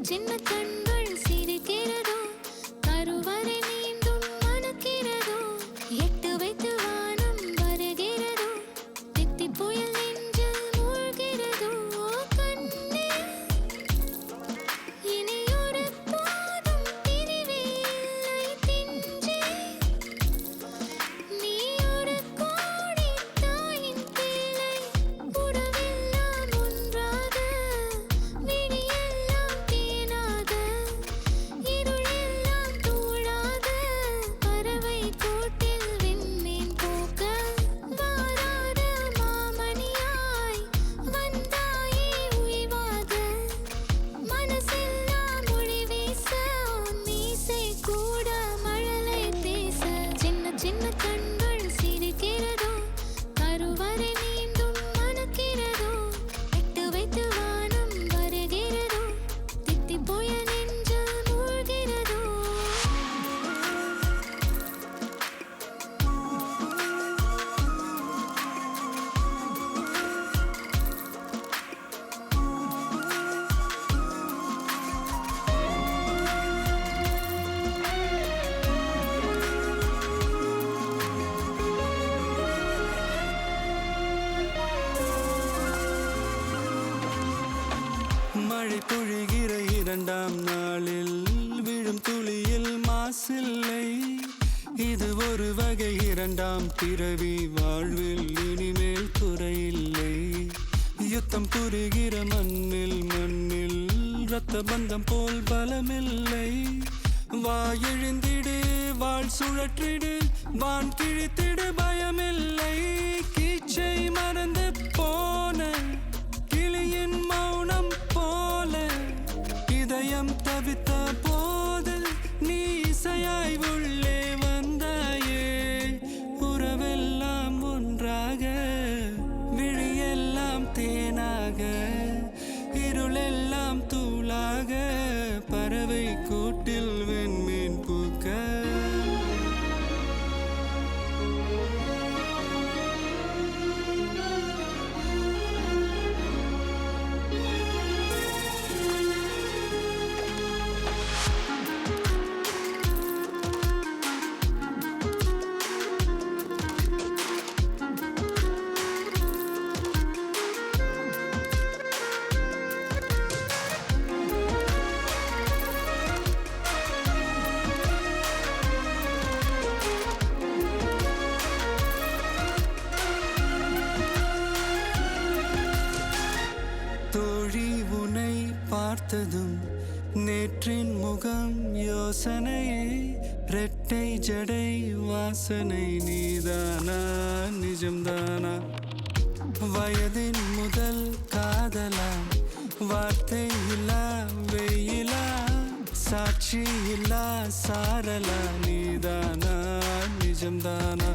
சின்ன கண்கள் சிரிக்கிறதோ, கருவறை மீண்டும் மணக்கிறதோ, எட்டு வைத்து வானம் வருகிறதோ, தித்தி புயல் நெஞ்சில் மூழ்கிறதோ. கண்ணே, இனி ஒரு போதும் பிரிவே இல்லை பிஞ்சே. நீ ஒரு கோடி தாயின் பிள்ளை, உறவெல்லாம் ஒன்றாக, விழியெல்லாம் தேனாக, இருளெல்லாம் தூளாக, பறவை கூட்டில் விண்மீன் போக்க, வாராத மாமணியாய் வந்தாயே உய்வாக, மனசெல்லாம் மொழி வீச, மீசை கூட மழலை பேச. சின்ன சின்ன கண்கள் சிரிக்கிறதோ, கருவறை மீண்டும் மணக்கிறதோ, எட்டு வைத்து வானம் வருகிறதோ, தித்தி புயல் நெஞ்சில் மூழ்கிறதோ. மழை பொழிகிற இரண்டாம் நாளில் விழும் துளியில் மாசில்லை. இது ஒரு வகை இரண்டாம் பிறவி, வாழ்வில் இனிமேல் குறையில்லை. யுத்தம் புரிகிற மண்ணில் இரத்த பந்தம் போல் பலமில்லை. வா எழுந்திடு, வாழ் சுழற்றிடு, வான் கிழித்திடு, பயமில்லை. கீச்சை மறந்து போன கிளியின் மௌனம் போல, இதயம் தவித்த போது நீ இசையாய் உள்ளே வந்தாயே. உறவெல்லாம் ஒன்றாக, விழியெல்லாம் தேனாக, இருளெல்லாம் தூளாக, பறவை கூட்டில் வெண்மீன் பூக்க. தோழி உன்னை பார்த்ததும் நேற்றின் முகம் யோசனையே. ரெட்டை ஜடை வாசனை நீதானா, நிஜம்தானா? வயதின் முதல் காதலா, வார்த்தை இல்லா வெயிலா, சாட்சி இல்லா சாரலா, நீதானா, நிஜம்தானா?